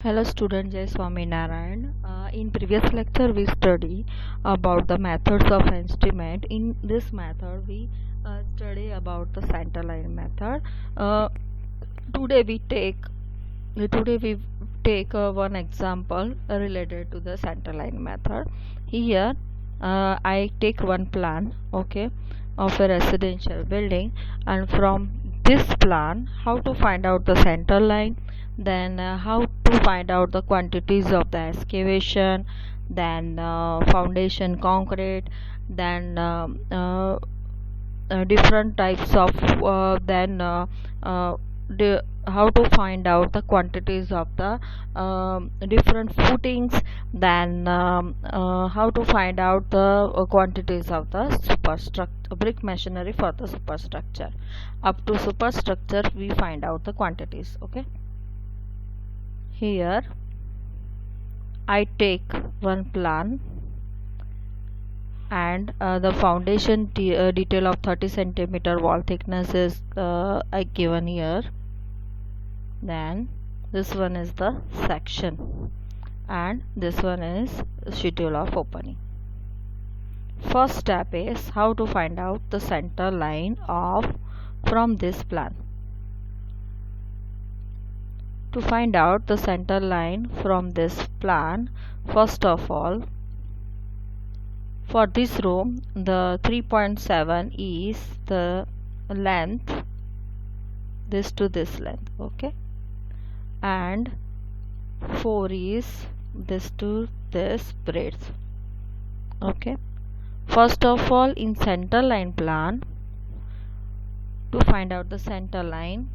Hello student, Jai Swaminarayan. In previous lecture we study about the methods of estimate. In this method we study about the center line method. Today we take one example related to the center line method. Here I take one plan, okay, of a residential building, and from this plan how to find out the center line, then how to find out the quantities of the excavation, then foundation concrete, then different types of then how to find out the quantities of the different footings, then how to find out the quantities of the superstructure brick machinery for the superstructure. Up to superstructure we find out the quantities. Okay, here I take one plan and the foundation detail of 30 centimeter wall thickness is I given here. Then this one is the section and this one is schedule of opening. First step is how to find out the center line of from this plan. To find out the center line from this plan, first of all, for this room the 3.7 is the length, this to this length, okay, and 4 is this to this breadth. Okay, first of all, in center line plan, to find out the center line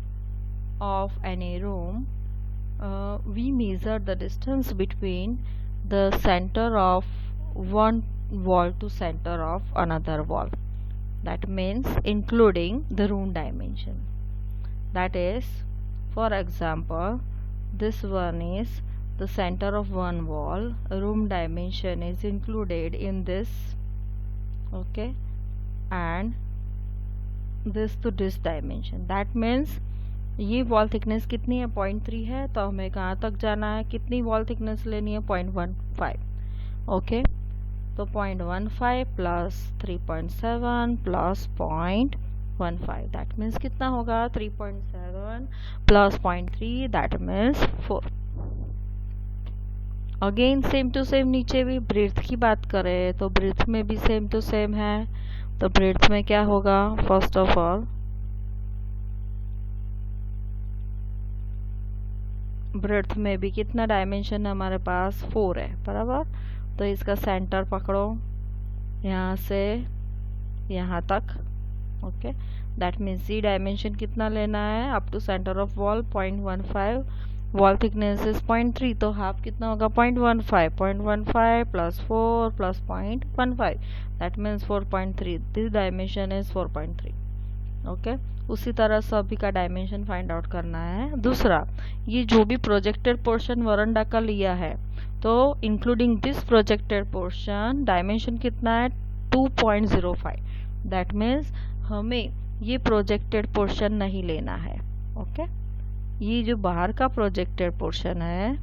of any room, we measure the distance between the center of one wall to center of another wall. That means including the room dimension. That is, for example, this one is the center of one wall, room dimension is included in this, okay, and this to this dimension. That means ये wall thickness कितनी है 0.3 है, तो हमें कहाँ तक जाना है, कितनी वॉल थिकनेस लेनी है 0.15. ओके, तो 0.15 प्लस 3.7 प्लस 0.15, दैट मीन्स कितना होगा 3.7 plus 0.3, that means 4. Again same to same नीचे भी ब्रेड्थ की बात करें तो ब्रेड्थ में भी सेम टू सेम है. तो ब्रेड्थ में क्या होगा, फर्स्ट ऑफ ऑल ब्रेड्थ में भी कितना डायमेंशन है हमारे पास 4 है बराबर. तो इसका सेंटर पकड़ो यहाँ से यहाँ तक, okay, that means G dimension कितना लेना है up to centre of wall 0.15, wall thickness is 0.3, तो हाफ कितना होगा 0.15 plus 4 plus 0.15, that means 4.3, this dimension is 4.3. Okay, उसी तरह सभी का डायमेंशन फाइंड आउट करना है. दूसरा, ये जो भी प्रोजेक्टेड पोर्शन वरांडा का लिया है, तो including this projected portion dimension कितना है 2.05, दैट मीन्स हमें ये प्रोजेक्टेड पोर्शन नहीं लेना है. ओके, ये जो बाहर का प्रोजेक्टेड पोर्शन है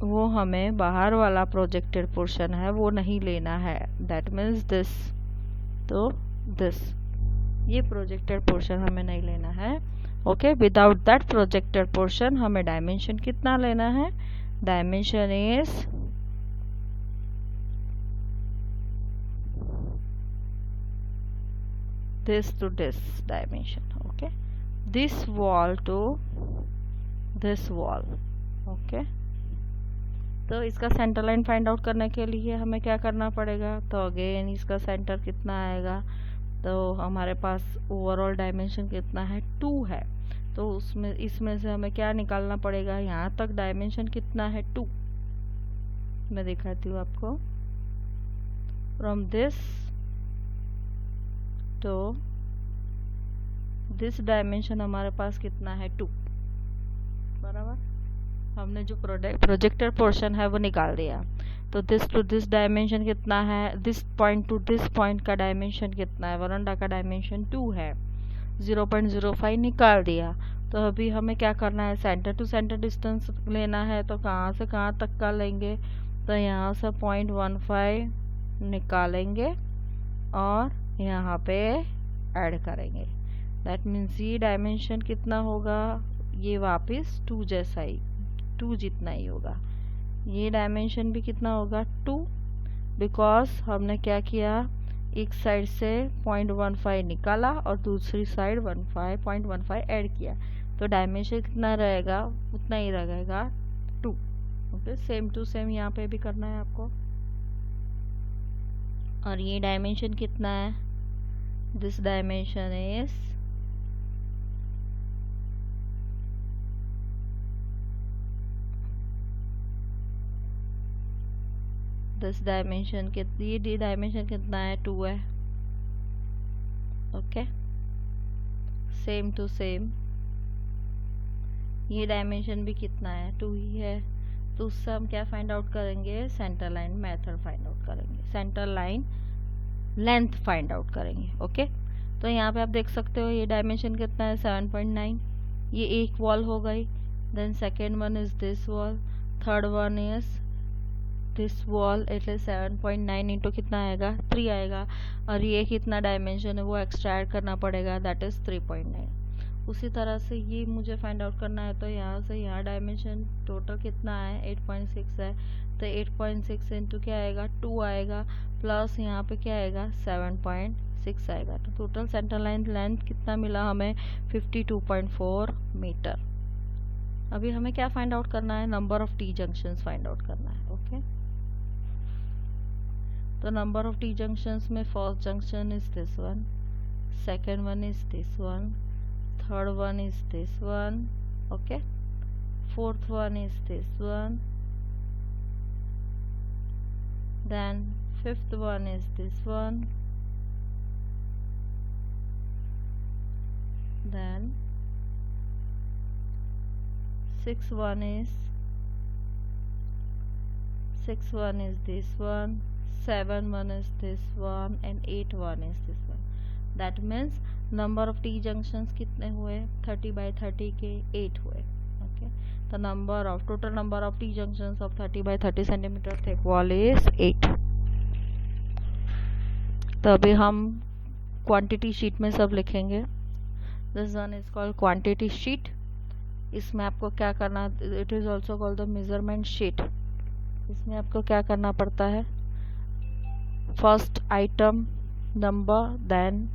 वो हमें बाहर वाला प्रोजेक्टेड पोर्शन है वो नहीं लेना है, दैट मीन्स दिस, तो दिस, ये प्रोजेक्टेड पोर्शन हमें नहीं लेना है. Okay, without that projected portion हमें डायमेंशन कितना लेना है, dimension is this to this dimension. Okay, this wall to this wall. Okay, तो इसका सेंटर लाइन फाइंड आउट करने के लिए हमें क्या करना पड़ेगा, तो अगेन इसका सेंटर कितना आएगा, तो हमारे पास ओवरऑल डायमेंशन कितना है 2 है, तो उसमें इसमें से हमें क्या निकालना पड़ेगा, यहाँ तक डायमेंशन कितना है 2. मैं दिखाती हूँ आपको. फ्रॉम दिस तो दिस डायमेंशन हमारे पास कितना है 2 बराबर. हमने जो प्रोजेक्टेड पोर्शन है वो निकाल दिया, तो दिस टू दिस डायमेंशन कितना है, this point two this point का डायमेंशन कितना है, वरांडा का डायमेंशन 2 है, 0.05 निकाल दिया, तो अभी हमें क्या करना है, सेंटर टू सेंटर डिस्टेंस लेना है। तो कहाँ से कहाँ तक का लेंगे, तो यहाँ से 0.15 निकालेंगे और यहाँ पे ऐड करेंगे। दैट मीन्स ये डायमेंशन कितना होगा, ये वापस 2 जैसा ही 2 जितना ही होगा। ये डायमेंशन भी कितना होगा 2, बिकॉज हमने क्या किया, एक साइड से 0.15 निकाला और दूसरी साइड 0.15 ऐड किया, तो डायमेंशन कितना रहेगा, उतना ही रहेगा 2। ओके, सेम टू सेम यहाँ पे भी करना है आपको। और ये डायमेंशन कितना है, this dimension is this dimension कितनी, ये डायमेंशन कितना है 2 है। ओके, सेम टू सेम ये डायमेंशन भी कितना है 2 ही है। तो उससे हम क्या फाइंड आउट करेंगे, centre line method find out करेंगे, centre line length find out करेंगे। ओके, तो यहाँ पे आप देख सकते हो ये डायमेंशन कितना है 7.9। ये एक वॉल हो गई, then second one is this wall, third one is this wall, એટલે 7.9 इंटू कितना आएगा 3 आएगा। और ये कितना डायमेंशन है वो एक्स्ट्रा ऐड करना पड़ेगा, दैट इज 3.9। उसी तरह से ये मुझे फाइंड आउट करना है, तो यहाँ से यहाँ डायमेंशन टोटल कितना है 8.6 है। तो 8.6 इंटू क्या आएगा 2 आएगा, प्लस यहाँ पे क्या आएगा 7.6 आएगा। तो टोटल सेंटर लाइन लेंथ कितना मिला हमें 52.4 मीटर। अभी हमें क्या फाइंड आउट करना है, number of T junctions find out करना है। ओके, तो नंबर ऑफ टी जंक्शंस में first junction is this one, second one is this one, third one is this one, okay, fourth one is this one, then fifth one is this one, then sixth one is this one, seventh one is this one, and eighth one is this one. That means number of T junctions कितने हुए 30/30 के 8 हुए। Okay, तो number of total number of T junctions of 30/30 centimetre thick wall is 8। तो अभी हम quantity sheet में सब लिखेंगे। This one is called quantity sheet. इसमें आपको क्या करना, it is also called the measurement sheet. इसमें आपको क्या करना पड़ता है, first item number, then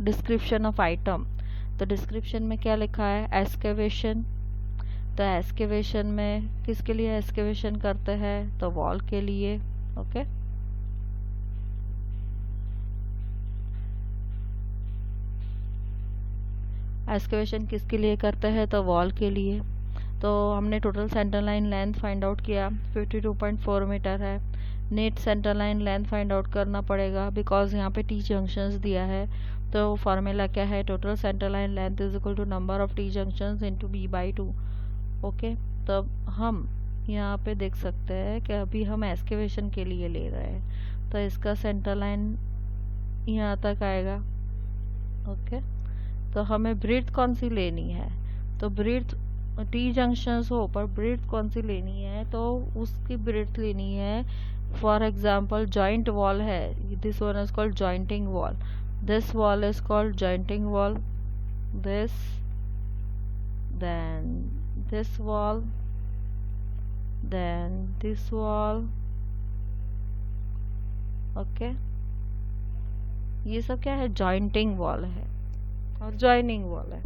description of item. तो डिस्क्रिप्शन में क्या लिखा है, एस्केवेशन। तो एस्केवेशन में किसके लिए एस्केवेशन करते हैं, तो वॉल के लिए। ओके, एस्केवेशन किसके लिए करते हैं, तो वॉल के लिए। तो हमने total centre line length find out किया 52.4 मीटर है। Net centre line length find out करना पड़ेगा, बिकॉज यहाँ पे टी जंक्शंस दिया है। तो फॉर्मूला क्या है, total centre line length is equal to number of T junctions into b/2। Okay, तो हम यहाँ पे देख सकते हैं कि अभी हम एस्केवेशन के लिए ले रहे हैं, तो इसका सेंटर लाइन यहाँ तक आएगा। ओके, तो हमें ब्रीथ कौन सी लेनी है, तो ब्रीथ टी जंक्शंस हो पर ब्रीथ कौन सी लेनी है, तो उसकी ब्रीथ लेनी है। फॉर एग्जाम्पल जॉइंट वॉल है, this one is called jointing wall, this wall is called jointing wall, this, then this wall, then this wall। Okay, ये सब क्या है, जॉइंटिंग वॉल है और जॉइनिंग वॉल है।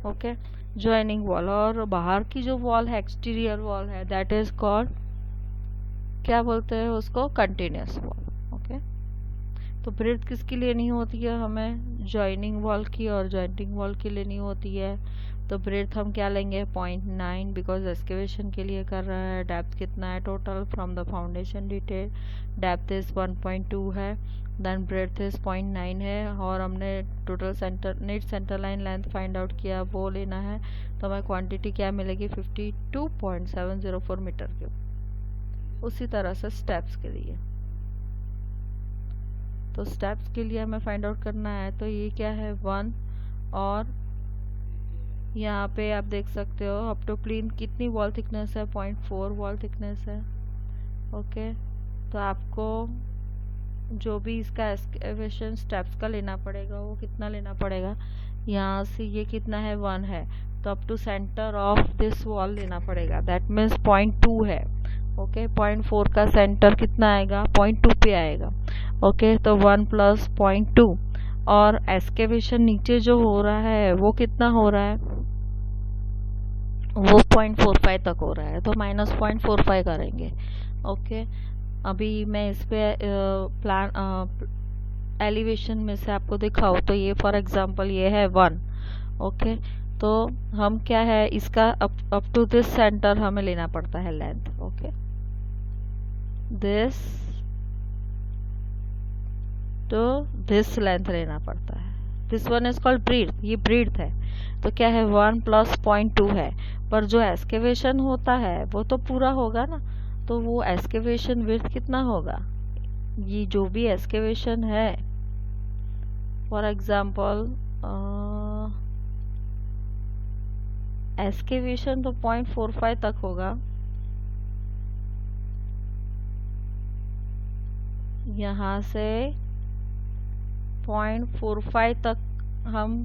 Okay, joining wall. और बाहर की जो वॉल है, एक्सटीरियर वॉल है, दैट इज कॉल्ड, क्या बोलते हैं उसको, कंटिन्यूस वॉल। ओके, तो ब्रेथ किसकी लेनी होती है हमें, जॉइनिंग वॉल की और जॉइंटिंग वॉल की लेनी होती है। तो ब्रेथ हम क्या लेंगे 0.9, बिकॉज एक्सकेवेशन के लिए कर रहा है। डेप्थ कितना है total from the foundation detail, depth is 1.2 है, देन ब्रेथ इज 0.9 है, और हमने total centre net centre line length find out किया, वो लेना है। तो हमें क्वांटिटी क्या मिलेगी 52.704 मीटर क्यूब। उसी तरह से स्टेप्स के लिए, तो स्टेप्स के लिए हमें फाइंड आउट करना है, तो ये क्या है 1 और यहाँ पे आप देख सकते हो अप टू प्लीन कितनी वॉल थिकनेस है, 0.4 वॉल थिकनेस है। ओके, तो आपको जो भी इसका एक्सकेवेशन स्टेप्स का लेना पड़ेगा वो कितना लेना पड़ेगा, यहाँ से ये कितना है 1 है, तो up to centre of this wall लेना पड़ेगा, दैट मीन्स 0.2 है। ओके, 0.4 का सेंटर कितना आएगा, 0.2 पे आएगा। ओके, तो 1 प्लस 0.2, और एक्सकेवेशन नीचे जो हो रहा है वो कितना हो रहा है, वो 0.45 तक हो रहा है, तो माइनस 0.45 करेंगे। ओके, अभी मैं इस पे प्लान एलिवेशन में से आपको दिखाऊँ तो ये फॉर एग्जांपल ये है 1। ओके, तो हम क्या है इसका अप टू दिस सेंटर हमें लेना पड़ता है लेंथ। ओके, दिस तो दिस लेंथ लेना पड़ता है। This one is called breadth, ये ब्रीथ है, तो क्या है 1 प्लस 0.2 है, पर जो एक्सकेवेशन होता है वो तो पूरा होगा ना, तो वो एक्सकेवेशन विड्थ कितना होगा, ये जो भी एक्सकेवेशन है फॉर एग्जांपल एक्सकेवेशन तो 0.45 तक होगा, यहाँ से 0.45 तक हम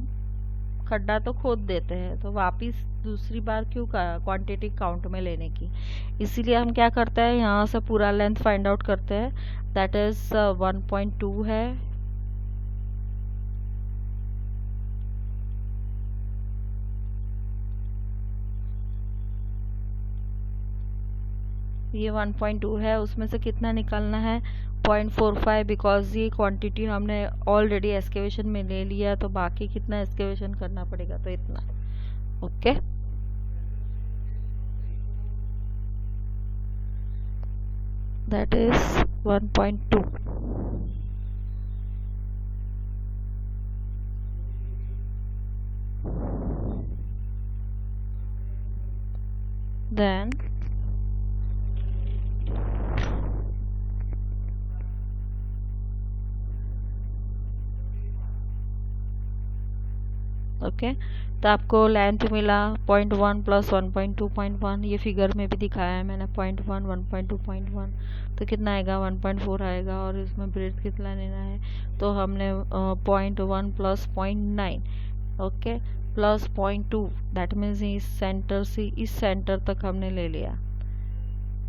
खड्डा तो खोद देते हैं, तो वापिस दूसरी बार क्यों क्वांटिटी काउंट में लेने की, इसीलिए हम क्या करते हैं यहाँ से पूरा लेंथ फाइंड आउट करते हैं, दैट इज 1.2 है। ये 1.2 है, उसमें से कितना निकालना है 0.45, बिकॉज ये क्वांटिटी हमने ऑलरेडी एक्सकेवेशन में ले लिया, तो बाकी कितना एक्सकेवेशन करना पड़ेगा, तो इतना। Okay, that is 1.2। then okay, तो आपको लेंथ मिला 0.1 प्लस 1.2 0.1, ये फिगर में भी दिखाया है मैंने 0.1 1.2 0.1, तो कितना आएगा 1.4 आएगा, और इसमें ब्रेथ कितना लेना है, तो हमने 0.1 plus 0.9 okay plus 0.2, that means इस सेंटर से इस सेंटर तक हमने ले लिया,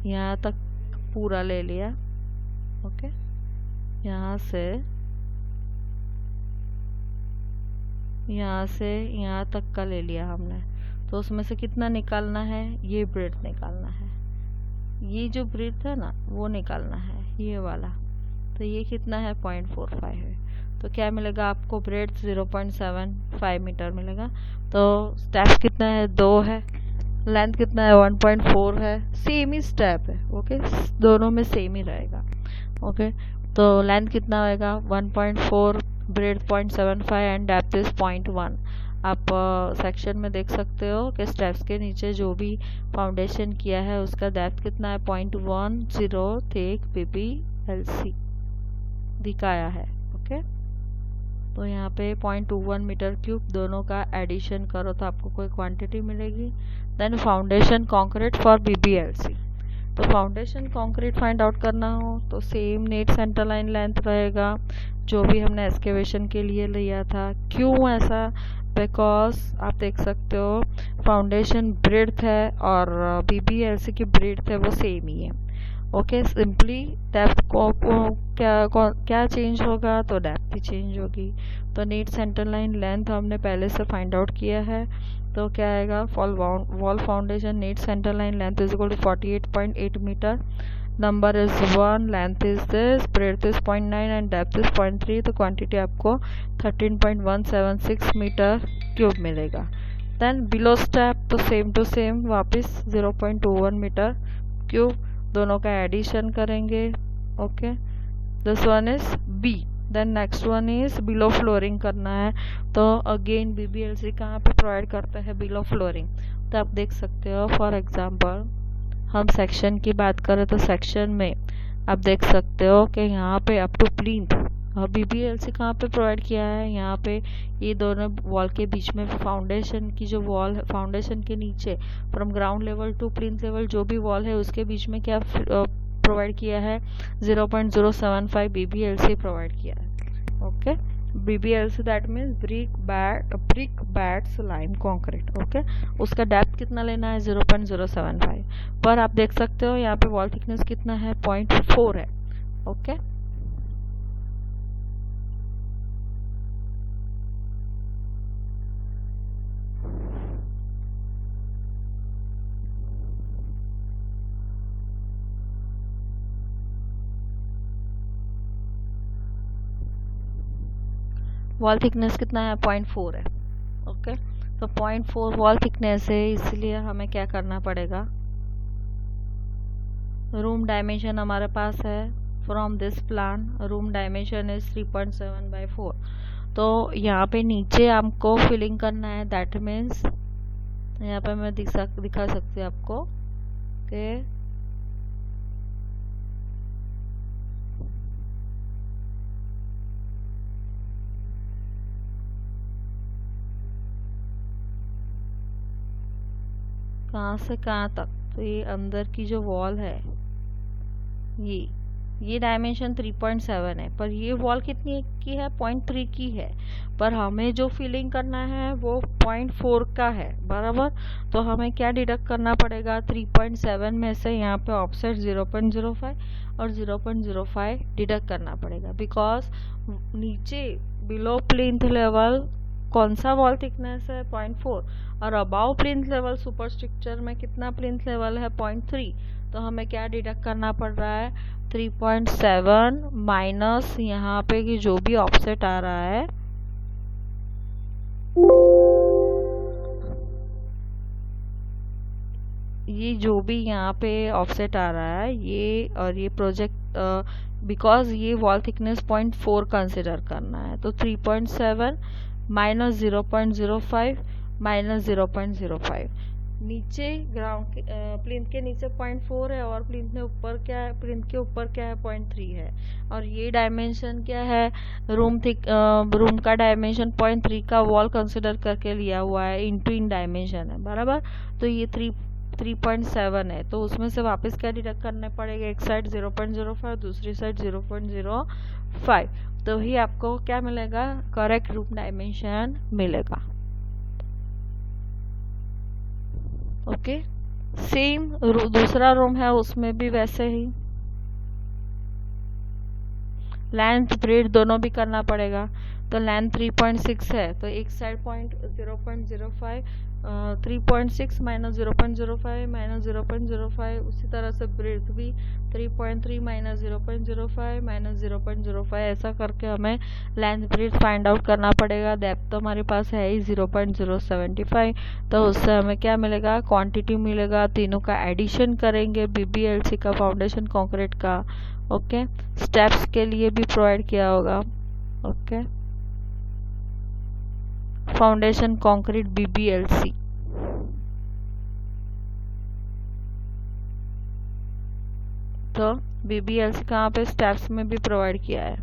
यहाँ तक पूरा ले लिया। ओके, यहाँ से यहाँ तक का ले लिया हमने, तो उसमें से कितना निकालना है, ये ब्रेथ निकालना है, ये जो ब्रेथ है ना वो निकालना है, ये वाला, तो ये कितना है 0.45 है, तो क्या मिलेगा आपको ब्रेथ 0.75 मीटर मिलेगा, तो स्टेप कितना है 2 है, लेंथ कितना है 1.4 है, सेम ही स्टेप है। ओके, दोनों में सेम ही रहेगा। ओके, तो लेंथ कितना होएगा 1.4, ब्रेथ 0.75 एंड डेप्थ इज 0.1। आप सेक्शन में देख सकते हो कि स्टेप्स के नीचे जो भी फाउंडेशन किया है उसका डेप्थ कितना है 0.10 थिक PBLC दिखाया है। ओके, तो यहाँ पे 0.21 मीटर क्यूब, दोनों का एडिशन करो तो आपको कोई क्वांटिटी मिलेगी। Then foundation concrete for BBLC, तो फाउंडेशन कंक्रीट फाइंड आउट करना हो तो same net centre line length रहेगा जो भी हमने एक्सकेवेशन के लिए लिया था। क्यों ऐसा, बिकॉज आप देख सकते हो फाउंडेशन ब्रेड्थ है और BBLC की ब्रेड्थ है वो सेम ही है। ओके, सिंपली डेप्थ को क्या चेंज होगा, तो डेप्थ ही चेंज होगी। तो नेट सेंटर लाइन लेंथ हमने पहले से फाइंड आउट किया है, तो क्या आएगा wall foundation net centre line length is equal to 48.8 metre, number is 1, length is this, breadth is 0.9 and depth is 0.3, तो क्वांटिटी आपको 13.176 मीटर क्यूब मिलेगा। देन बिलो स्टेप तो सेम टू सेम वापस 0.21 मीटर क्यूब, दोनों का addition करेंगे। Okay, this one is B. Then next one is below flooring करना है, तो अगेन BBLC कहाँ पे प्रोवाइड करता है, बिलो फ्लोरिंग। तो आप देख सकते हो फॉर एग्जांपल हम सेक्शन की बात करें तो सेक्शन में आप देख सकते हो कि यहाँ पे अप टू प्लिंथ BBLC कहाँ पे प्रोवाइड किया है, यहाँ पे ये दोनों वॉल के बीच में फाउंडेशन की जो वॉल है, फाउंडेशन के नीचे from ground level to plinth level जो भी वॉल है उसके बीच में क्या प्रोवाइड किया है, 0.075 BBLC प्रोवाइड किया है। Okay, BBLC that means brick bats lime concrete. Okay, उसका डेप्थ कितना लेना है, 0.075। पर आप देख सकते हो यहाँ पे वॉल थिकनेस कितना है, 0.4 है। ओके, वॉल थिकनेस कितना है, 0.4 है। ओके, तो 0.4 वॉल थिकनेस है, इसलिए हमें क्या करना पड़ेगा, रूम डायमेंशन हमारे पास है from this plan, room dimension is 3.7/4। तो यहाँ पे नीचे हमको फिलिंग करना है, दैट मीन्स यहाँ पे मैं दिखा सकती हूँ आपको कि कहाँ से कहाँ तक, तो ये अंदर की जो वॉल है ये डायमेंशन 3.7 है, पर ये वॉल कितनी की है, 0.3 की है, पर हमें जो फिलिंग करना है वो 0.4 का है, बराबर। तो हमें क्या डिडक्ट करना पड़ेगा, 3.7 में से यहाँ पे ऑफसेट 0.05 और 0.05 डिडक्ट करना पड़ेगा, बिकॉज नीचे बिलो प्लिंथ लेवल कौन सा वॉल थिकनेस है, 0.4, or above plinth level super structure में कितना प्लिंथ लेवल है, 0.3। तो हमें क्या डिडक्ट करना पड़ रहा है, 3.7 माइनस यहाँ पे कि जो भी ऑफसेट आ रहा है, ये जो भी यहाँ पे ऑफसेट आ रहा है ये, और ये प्रोजेक्ट बिकॉज ये वॉल थिकनेस 0.4 कंसिडर करना है, तो 3.7 माइनस 0.05 माइनस 0.05, नीचे ग्राउंड प्लिंथ के नीचे 0.4 है और प्लिंथ के ऊपर क्या है, प्लिंथ के ऊपर क्या है, 0.3 है, और ये डायमेंशन क्या है, रूम का डायमेंशन 0.3 का वॉल कंसिडर करके लिया हुआ है, इन डायमेंशन है, बराबर। तो ये 3.7 है, तो उसमें से वापस क्या डिडक्ट करने पड़ेगा, एक साइड 0.05 दूसरी साइड 0.05, तो ही आपको क्या मिलेगा, करेक्ट रूम डायमेंशन मिलेगा। ओके, सेम दूसरा रूम है उसमें भी वैसे ही लेंथ ब्रेड दोनों भी करना पड़ेगा। तो लेंथ 3.6 है, तो एक साइड 0.05 3.6 माइनस 0.05 माइनस 0.05, उसी तरह से ब्रेड भी 3.3 माइनस 0.05 माइनस 0.05, ऐसा करके हमें लेंथ ब्रेड फाइंड आउट करना पड़ेगा। डेप्थ तो हमारे पास है ही 0.075, तो उससे हमें क्या मिलेगा, क्वांटिटी मिलेगा। तीनों का एडिशन करेंगे, BBLC का, फाउंडेशन कंक्रीट का। ओके, स्टेप्स के लिए भी प्रोवाइड किया होगा। ओके, फाउंडेशन कंक्रीट BBLC, तो BBLC कहाँ पे, स्टेप्स में भी प्रोवाइड किया है।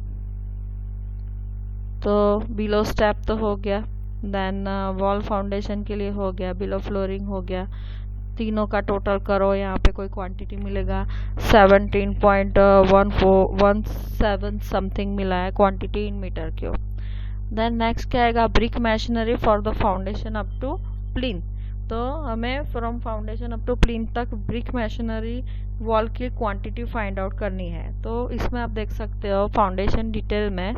तो बिलो स्टेप तो हो गया, देन वॉल फाउंडेशन के लिए हो गया, बिलो फ्लोरिंग हो गया, तीनों का टोटल करो, यहाँ पे कोई क्वांटिटी मिलेगा 17.17 समथिंग मिला है quantity in metre cube. Then next क्या आएगा, brick machinery for the foundation up to plinth. तो हमें from foundation up to plinth तक ब्रिक मशीनरी वॉल की क्वांटिटी फाइंड आउट करनी है। तो इसमें आप देख सकते हो फाउंडेशन डिटेल में,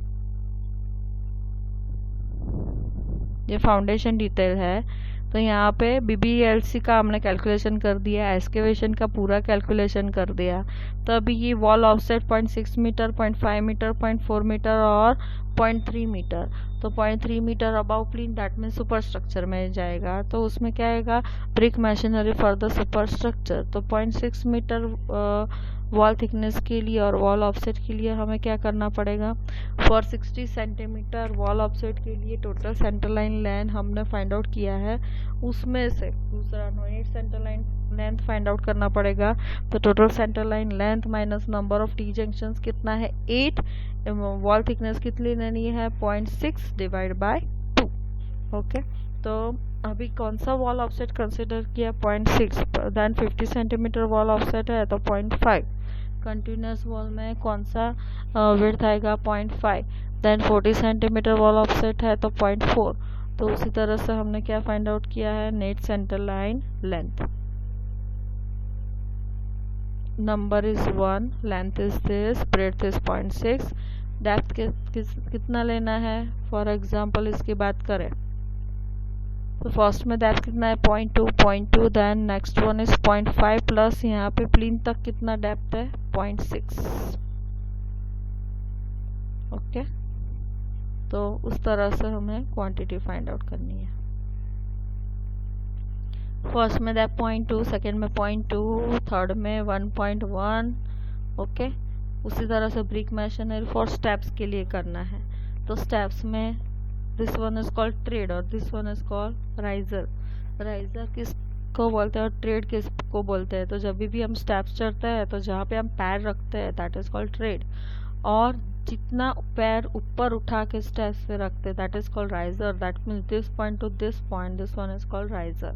ये फाउंडेशन डिटेल है, तो यहाँ पे BBLC का हमने कैलकुलेशन कर दिया, एक्सकेवेशन का पूरा कैलकुलेशन कर दिया। तो अभी ये wall offset 0.6 metre, 0.5 metre, 0.4 metre और 0.3 मीटर, तो 0.3 metre above plinth, that mean super structure में जाएगा। तो उसमें क्या आएगा, brick machinery for the super structure. तो 0.6 मीटर वॉल थिकनेस के लिए और वॉल ऑफसेट के लिए हमें क्या करना पड़ेगा, फॉर 60 सेंटीमीटर वॉल ऑफसेट के लिए टोटल सेंटर लाइन लेंथ हमने फाइंड आउट किया है, उसमें से दूसरा 98 centre line length length find out करना पड़ेगा। तो total centre line length minus number of T junctions कितना है 8, वॉल थिकनेस कितनी लेनी है 0.6 डिवाइड बाय 2। ओके, तो अभी कौन सा वॉल ऑफसेट कंसिडर किया 0.6, देन 50 सेंटीमीटर वॉल ऑफसेट है तो 0.5, कंटिन्यूस वॉल में कौन सा विड्थ आएगा 0.5, देन 40 सेंटीमीटर वॉल ऑफसेट है तो 0.4। तो उसी तरह से हमने क्या फाइंड आउट किया है net centre line length. Number is 1, length is this, breadth is 0.6, depth कितना लेना है। फॉर एग्जांपल इसकी बात करें तो फर्स्ट में डेप्थ कितना है 0.2, then next one is 0.5 plus यहाँ पे प्लीन तक कितना डेप्थ है 0.6। ओके, तो उस तरह से हमें क्वांटिटी फाइंड आउट करनी है। फर्स्ट में डेप्थ 0.2, सेकेंड में 0.2, थर्ड में 1.1। ओके, उसी तरह से ब्रिक मैशनरी फॉर स्टेप्स के लिए करना है। तो स्टेप्स में this one is called tread और this one is called riser. Riser किसको बोलते हैं और ट्रेड किसको बोलते हैं। तो जब भी हम स्टेप्स चढ़ते हैं तो जहाँ पे हम पैर रखते हैं दैट इज कॉल्ड ट्रेड, और जितना पैर ऊपर उठा के स्टेप्स पे रखते हैं that is called riser. That means this point two this point, this one is called riser.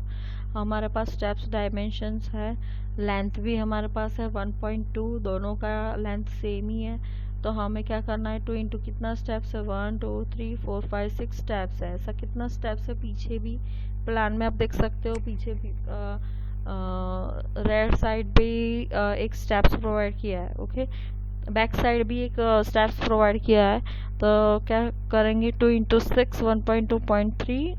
हमारे पास स्टेप्स डायमेंशंस है, लेंथ भी हमारे पास है 1.2, दोनों का लेंथ सेम ही है। तो हमें क्या करना है 2 इंटू कितना स्टेप्स है 1 2 3 4 5 6 स्टेप्स है। ऐसा कितना स्टेप्स है पीछे भी प्लान में आप देख सकते हो, पीछे भी रेड साइड भी एक स्टेप्स प्रोवाइड किया है। ओके, बैक साइड भी एक स्टेप्स प्रोवाइड किया है। तो क्या करेंगे 2 इंटू 6 1.2 0.3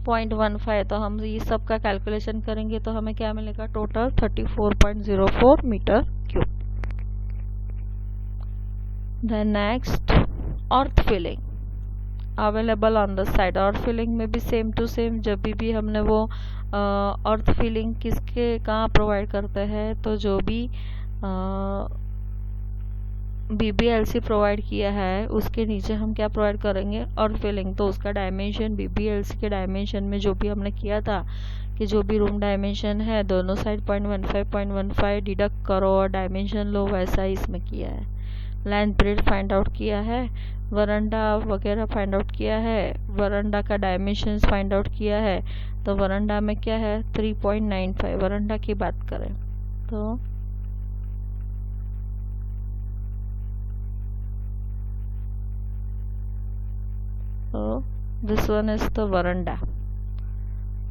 0.15। तो हम ये सब का कैलकुलेशन करेंगे तो हमें क्या मिलेगा total 34.04 metre cube. Then next earth filling available on the side. Earth filling में भी सेम टू सेम, जब भी हमने वो अर्थ फिलिंग किसके कहाँ प्रोवाइड करते हैं, तो जो भी BBLC प्रोवाइड किया है उसके नीचे हम क्या प्रोवाइड करेंगे अर्थ फिलिंग। तो उसका डायमेंशन BBLC के डायमेंशन में जो भी हमने किया था कि जो भी रूम डायमेंशन है दोनों साइड 0.15 डिडक्ट करो और डायमेंशन लो, वैसा ही इसमें किया है। लेंथ ब्रेड फाइंड आउट किया है, वरांडा वगैरह फाइंड आउट किया है, वरांडा का डायमेंशंस फाइंड आउट किया है। तो वरांडा में क्या है 3.95। वरांडा की बात करें तो this one is the veranda.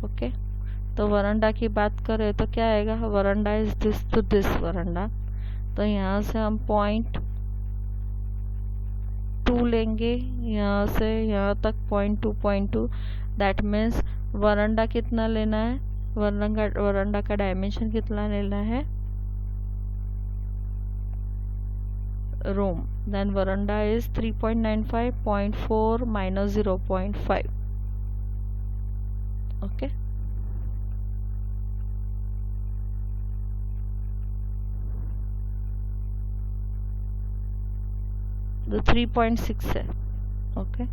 Okay, तो वरांडा की बात करें तो क्या आएगा वरांडा इज दिस टू दिस वरांडा। तो यहाँ से हम 0.2 लेंगे, यहाँ से यहाँ तक 0.2 दैट मीन्स वरांडा कितना लेना है, वरांडा का डायमेंशन कितना लेना है room. Then veranda is 3.95 0.4 minus 0.5। Okay, तो 3.6 है। ओके,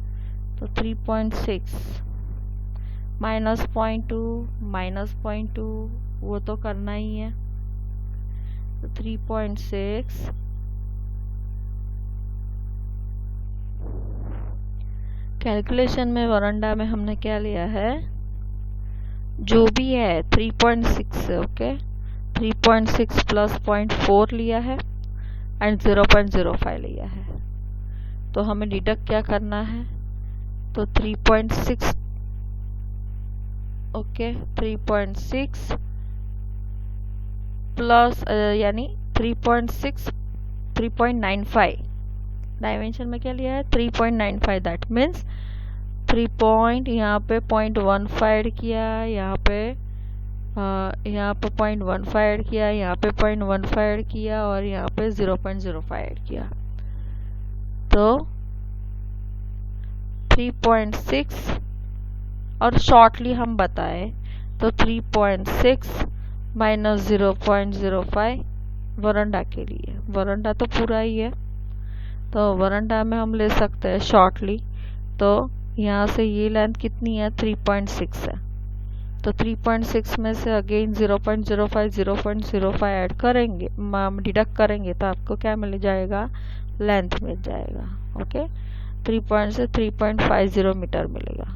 तो 3.6 माइनस 0.2 वो तो करना ही है। तो 3.6 कैलकुलेशन में वरांडा में हमने क्या लिया है जो भी है 3.6 है। ओके, 3.6 प्लस 0.4 लिया है एंड 0.05 लिया है। तो हमें डिडक्ट क्या करना है तो 3.6 ओके 3.6 प्लस यानी 3.95 डायमेंशन में क्या लिया है 3.95। दैट मीन्स 3 यहाँ पे 0.15 ऐड किया, यहाँ पे 0.15 ऐड किया, यहाँ पे 0.15 ऐड किया और यहाँ पे 0.05 ऐड किया। तो 3.6 और शॉर्टली हम बताएं तो 3.6 माइनस 0.05 वरांडा के लिए। वरांडा तो पूरा ही है, तो वरांडा में हम ले सकते हैं शॉर्टली। तो यहाँ से ये लेंथ कितनी है 3.6 है, तो 3.6 में से अगेन 0.05 0.05 ऐड करेंगे, डिडक्ट करेंगे, तो आपको क्या मिल जाएगा, लेंथ मिल जाएगा। ओके, 3 से 3.50 मीटर मिलेगा।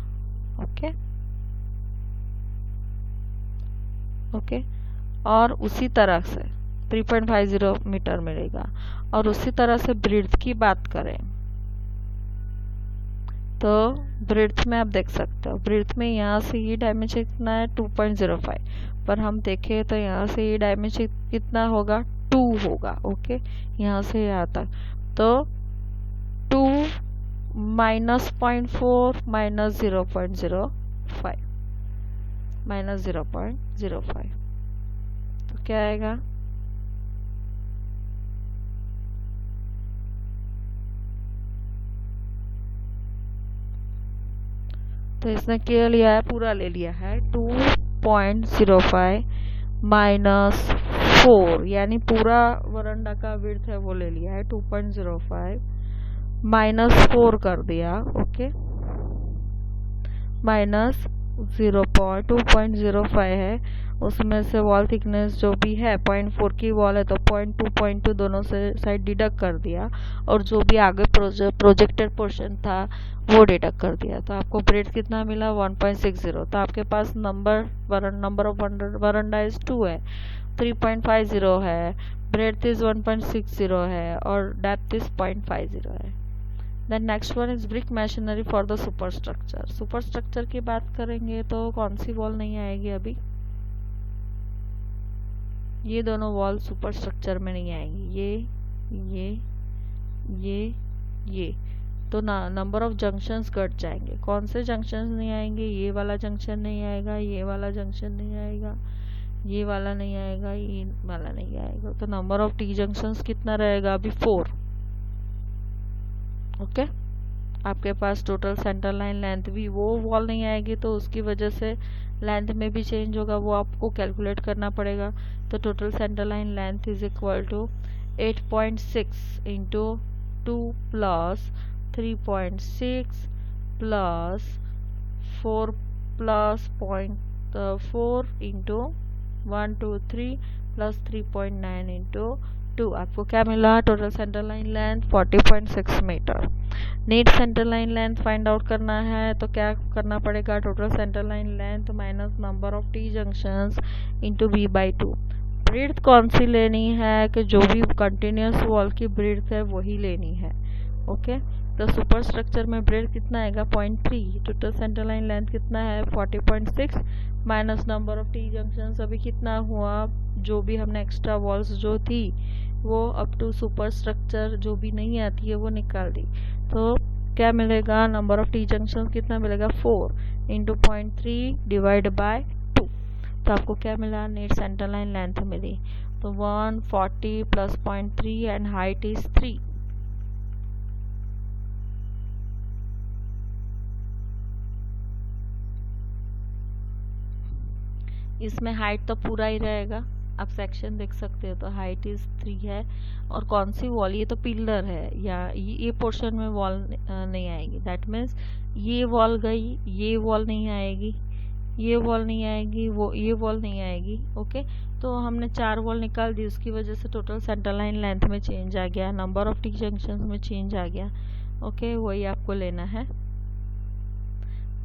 ओके ओके, और उसी तरह से 3.50 मीटर मिलेगा। और उसी तरह से ब्रीथ की बात करें तो ब्रीथ में आप देख सकते हो, ब्रीथ में यहाँ से ये डायमेंशन कितना है 2.05, पर हम देखें तो यहाँ से ये डायमेंशन कितना होगा 2 होगा। ओके, यहाँ से यहाँ तक तो 2 माइनस 0.4 माइनस 0.05 माइनस 0.05, तो क्या आएगा, तो इसने क्या लिया है, पूरा ले लिया है 2.05 माइनस 4, यानी पूरा वरांडा का विड्थ है वो ले लिया है 2.05 माइनस 4 कर दिया। ओके, माइनस 2.05 है, उसमें से वॉल थिकनेस जो भी है 0.4 की वॉल है तो 0.2 दोनों से साइड डिडक्ट कर दिया, और जो भी आगे प्रोजेक्टेड पोर्शन था वो डिडक्ट कर दिया, तो आपको ब्रेड कितना मिला 1.60। तो आपके पास नंबर ऑफ वरांडा इज 2 है, 3.50 है, ब्रेड इज 1.60 है, और डेप्थ इज 0.50 है। Then next one is brick machinery for the super structure. Superstructure की बात करेंगे तो कौन सी वॉल नहीं आएगी, अभी ये दोनों वॉल सुपर स्ट्रक्चर में नहीं आएंगी, ये तो ना नंबर ऑफ जंक्शंस घट जाएंगे। कौन से जंक्शंस नहीं आएंगे, ये वाला जंक्शन नहीं आएगा, ये वाला जंक्शन नहीं आएगा, ये वाला नहीं आएगा, ये वाला नहीं आएगा, तो नंबर ऑफ टी जंक्शंस कितना रहेगा, अभी 4। ओके, आपके पास टोटल सेंटर लाइन लेंथ भी, वो वॉल नहीं आएगी तो उसकी वजह से लेंथ में भी चेंज होगा, वो आपको कैलकुलेट करना पड़ेगा। तो total centre line length is equal to 8.6 into 2 plus 3.6 plus 4 plus 0.4 into 1 2 3 plus 3.9 into 2, आपको क्या मिला, total centre line length 40.6 metre. Need centre line length find out करना है तो क्या करना पड़ेगा, total centre line length minus number of T junctions into b/2। Breadth कौन सी लेनी है, कि जो भी कंटिन्यूस वॉल की ब्रीथ है वही लेनी है। ओके, तो सुपर स्ट्रक्चर में ब्रेड कितना आएगा 0.3, टोटल सेंटर लाइन लेंथ कितना है 40.6 minus number of T junctions अभी कितना हुआ, जो भी हमने एक्स्ट्रा वॉल्स जो थी वो अप टू सुपर स्ट्रक्चर जो भी नहीं आती है वो निकाल दी, तो क्या मिलेगा, नंबर ऑफ टी जंक्शन कितना मिलेगा 4 इंटू 0.3 डिवाइड बाय 2, तो आपको क्या मिला, नीड सेंटर लाइन लेंथ मिली, तो 140 प्लस 0.3 एंड हाइट इज 3। इसमें हाइट तो पूरा ही रहेगा, आप सेक्शन देख सकते हो, तो हाइट इज 3 है, और कौन सी वॉल, ये तो पिलर है, या ये पोर्शन में वॉल नहीं आएगी, दैट मीन्स ये वॉल गई, ये वॉल नहीं आएगी, ये वॉल नहीं आएगी, वो ये वॉल नहीं आएगी। ओके, तो हमने 4 वॉल निकाल दी, उसकी वजह से टोटल सेंटर लाइन लेंथ में चेंज आ गया, नंबर ऑफ टी जंक्शंस में चेंज आ गया। ओके, वही आपको लेना है।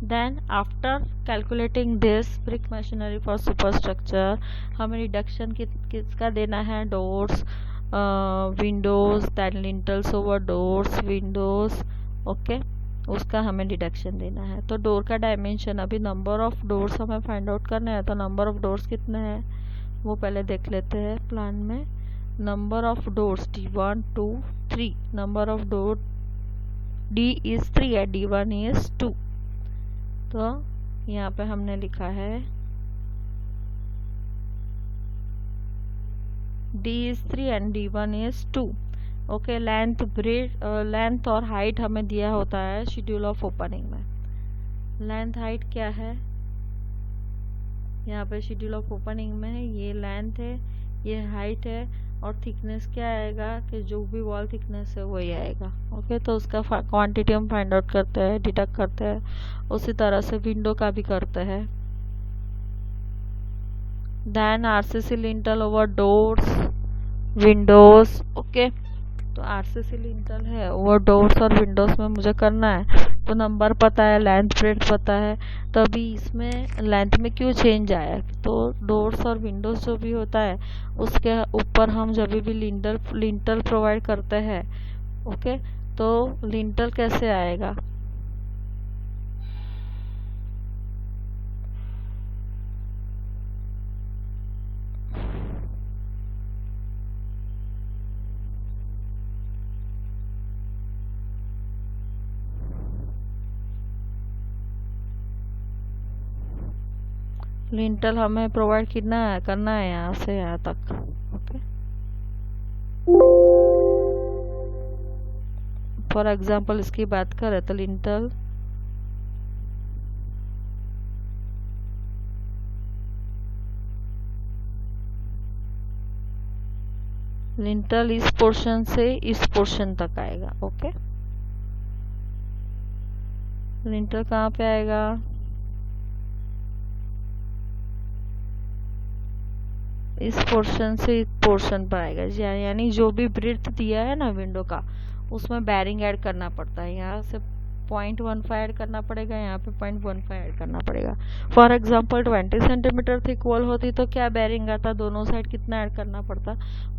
Then after calculating this brick machinery for superstructure, हमें रिडक्शन किसका देना है, doors, windows, then lintels over doors, windows. Okay, उसका हमें डिडक्शन देना है। तो डोर का डायमेंशन, अभी नंबर ऑफ डोर्स हमें फाइंड आउट करना है, तो नंबर ऑफ डोर्स कितने हैं वो पहले देख लेते हैं प्लान में। Number of doors D1 2 3, number of door D is 3 है, D1 इज 2, तो यहाँ पे हमने लिखा है D is 3 and D1 is 2। Okay, length और हाइट हमें दिया होता है शेड्यूल ऑफ ओपनिंग में। लेंथ हाइट क्या है, यहाँ पे शेड्यूल ऑफ ओपनिंग में है, ये लेंथ है, ये हाइट है, और थिकनेस क्या आएगा, कि जो भी वॉल थिकनेस है वही आएगा। ओके, तो उसका क्वांटिटी हम फाइंड आउट करते हैं, डिडक्ट करते हैं, उसी तरह से विंडो का भी करते हैं। Then RCC lintel over doors windows. Okay, तो आरसीसी लिंटल है ओवर डोर्स और विंडोज में मुझे करना है, तो नंबर पता है, लेंथ ब्रेड्थ पता है, तो अभी इसमें लेंथ में क्यों चेंज आया, तो डोर्स और विंडोज जो भी होता है उसके ऊपर हम जब भी लिंटल प्रोवाइड करते हैं, ओके, तो लिंटल कैसे आएगा, लिंटल हमें प्रोवाइड करना है यहाँ से यहाँ तक। ओके, फॉर एग्जांपल इसकी बात करें तो लिंटल इस पोर्शन से इस पोर्शन तक आएगा। ओके, लिंटल कहाँ पे आएगा, इस पोर्शन से इस पोर्शन पर आएगा, यानी जो भी ब्रेड्थ दिया है ना विंडो का उसमें बैरिंग ऐड करना पड़ता है, यहाँ से 0.15 ऐड करना पड़ेगा, यहाँ पे 0.15 ऐड करना पड़ेगा। For example 20 centimetre thick wall होती तो क्या बैरिंग आता, दोनों साइड कितना ऐड करना पड़ता,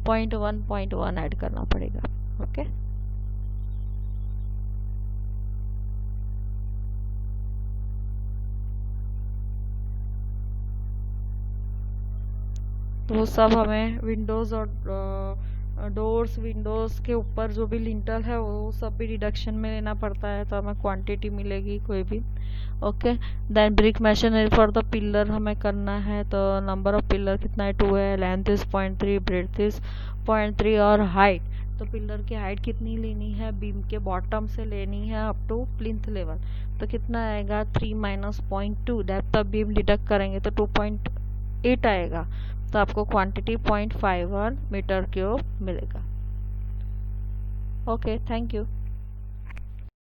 0.1 ऐड करना पड़ेगा। ओके, तो वो सब हमें विंडोज और डोर्स विंडोज के ऊपर जो भी लिंटल है वो सब भी डिडक्शन में लेना पड़ता है, तो हमें क्वांटिटी मिलेगी कोई भी। Okay, then brick machinery for the pillar हमें करना है, तो नंबर ऑफ पिलर कितना है, 2 है, लेंथ इज 0.3, ब्रेड्थ इज 0.3 और हाइट, तो पिलर की हाइट कितनी लेनी है, बीम के बॉटम से लेनी है अप टू प्लिंथ लेवल, तो कितना आएगा 3 minus 0.2, depth of beam deduct करेंगे तो 2.8 आएगा, तो आपको क्वांटिटी 0.51 मीटर क्यूब मिलेगा। Okay, thank you.